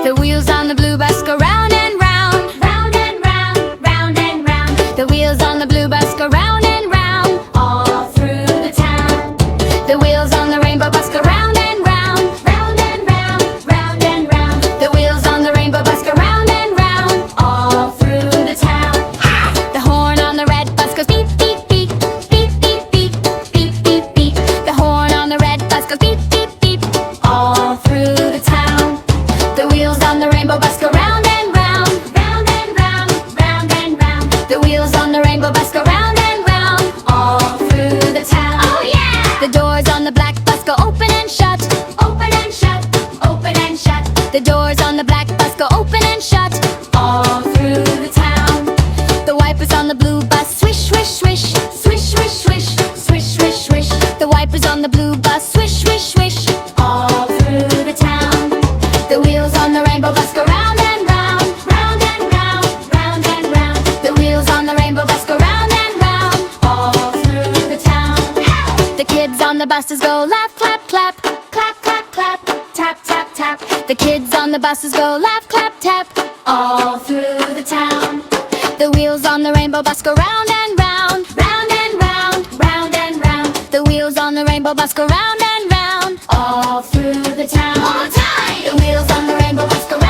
The wheels on the blue bus go round and round, round and round, round and round. The wheels on the blue bus go round and round, all through the town. The wheels on the rainbow bus go round and round, round and round, round and round. The wheels on the rainbow bus go round and round, all through the town. The horn on the red bus goes beep, beep, beep, beep, beep, beep, beep, beep, beep. The horn on the red bus goes beep, beep, beep, all through the town. The wheels on the rainbow bus go round and round, round and round, round and round. The wheels on the rainbow bus go round and round, all through the town. Oh yeah! The doors on the black bus go open and shut, open and shut, open and shut. The doors on the black bus go open and shut, all through the town. The wipers on the blue bus swish, swish, swish, swish, swish, swish, swish, swish, swish. The wipers on the blue bus swish, swish, swish, all through the town. The wheels on the rainbow bus go round and round, round and round, round and round. The wheels on the rainbow bus go round and round, all through the town. The kids on the buses go laugh, clap, clap, clap, clap, clap, tap, tap, tap. The kids on the buses go laugh, clap, tap, all through the town. The wheels on the rainbow bus go round and round, round and round, round and round. The wheels on the rainbow bus go round and round, all through the town. All time! The wheels on the rainbow bus go round